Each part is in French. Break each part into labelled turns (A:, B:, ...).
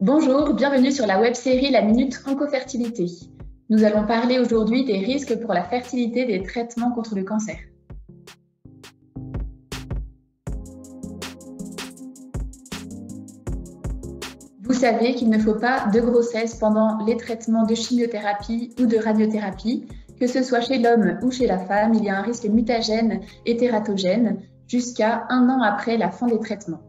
A: Bonjour, bienvenue sur la web-série La Minute Oncofertilité. Nous allons parler aujourd'hui des risques pour la fertilité des traitements contre le cancer. Vous savez qu'il ne faut pas de grossesse pendant les traitements de chimiothérapie ou de radiothérapie. Que ce soit chez l'homme ou chez la femme, il y a un risque mutagène et tératogène jusqu'à 1 an après la fin des traitements.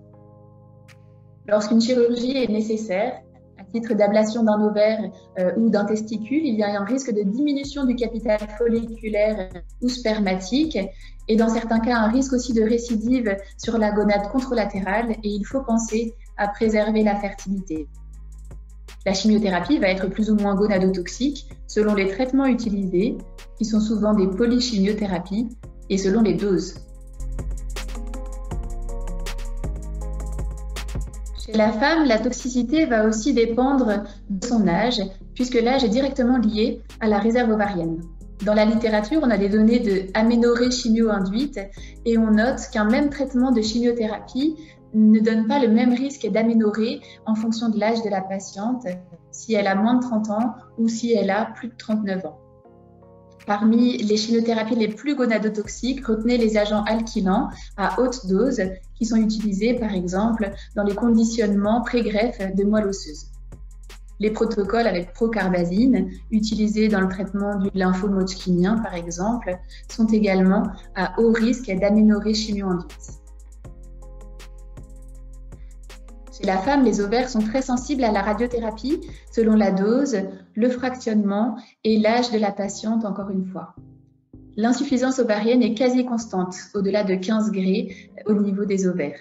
A: Lorsqu'une chirurgie est nécessaire, à titre d'ablation d'un ovaire ou d'un testicule, il y a un risque de diminution du capital folliculaire ou spermatique et dans certains cas un risque aussi de récidive sur la gonade contralatérale et il faut penser à préserver la fertilité. La chimiothérapie va être plus ou moins gonadotoxique selon les traitements utilisés, qui sont souvent des polychimiothérapies, et selon les doses. Chez la femme, la toxicité va aussi dépendre de son âge, puisque l'âge est directement lié à la réserve ovarienne. Dans la littérature, on a des données de aménorrhée chimio-induite et on note qu'un même traitement de chimiothérapie ne donne pas le même risque d'aménorrhée en fonction de l'âge de la patiente, si elle a moins de 30 ans ou si elle a plus de 39 ans. Parmi les chimiothérapies les plus gonadotoxiques, retenez les agents alkylants à haute dose qui sont utilisés par exemple dans les conditionnements pré-greffe de moelle osseuse. Les protocoles avec procarbazine, utilisés dans le traitement du lymphome hodgkinien par exemple, sont également à haut risque d'aménorrhée chimio-induite. Chez la femme, les ovaires sont très sensibles à la radiothérapie selon la dose, le fractionnement et l'âge de la patiente encore une fois. L'insuffisance ovarienne est quasi constante, au-delà de 15 Gray au niveau des ovaires.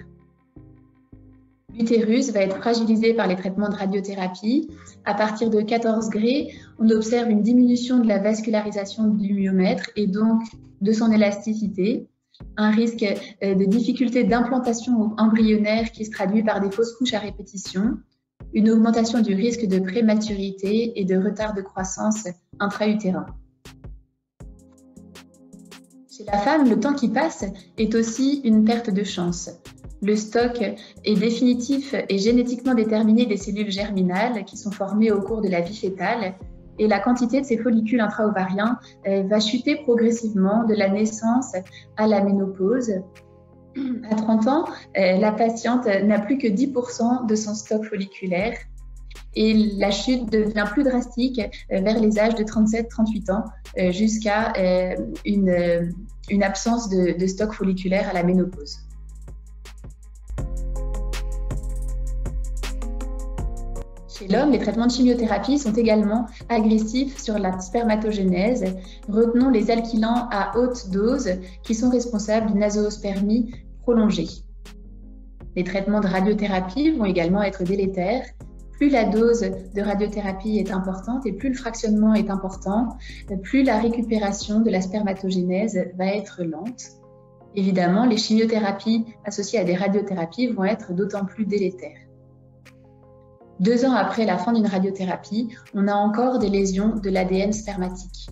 A: L'utérus va être fragilisé par les traitements de radiothérapie. À partir de 14 Gray, on observe une diminution de la vascularisation du myomètre et donc de son élasticité. Un risque de difficulté d'implantation embryonnaire qui se traduit par des fausses couches à répétition, une augmentation du risque de prématurité et de retard de croissance intra-utérin. Chez la femme, le temps qui passe est aussi une perte de chance. Le stock est définitif et génétiquement déterminé des cellules germinales qui sont formées au cours de la vie fœtale et la quantité de ces follicules intra-ovariens va chuter progressivement de la naissance à la ménopause. À 30 ans, la patiente n'a plus que 10% de son stock folliculaire et la chute devient plus drastique vers les âges de 37-38 ans jusqu'à une absence de stock folliculaire à la ménopause. Chez l'homme, les traitements de chimiothérapie sont également agressifs sur la spermatogénèse. Retenons les alkylants à haute dose qui sont responsables d'une azoospermie prolongée. Les traitements de radiothérapie vont également être délétères. Plus la dose de radiothérapie est importante et plus le fractionnement est important, plus la récupération de la spermatogénèse va être lente. Évidemment, les chimiothérapies associées à des radiothérapies vont être d'autant plus délétères. 2 ans après la fin d'une radiothérapie, on a encore des lésions de l'ADN spermatique.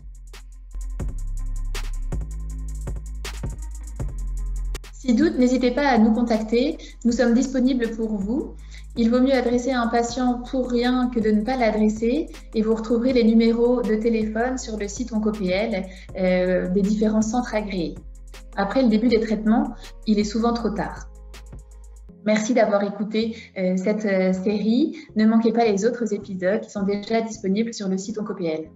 A: Si doute, n'hésitez pas à nous contacter, nous sommes disponibles pour vous. Il vaut mieux adresser un patient pour rien que de ne pas l'adresser et vous retrouverez les numéros de téléphone sur le site OncoPL des différents centres agréés. Après le début des traitements, il est souvent trop tard. Merci d'avoir écouté cette série. Ne manquez pas les autres épisodes qui sont déjà disponibles sur le site OncoPL.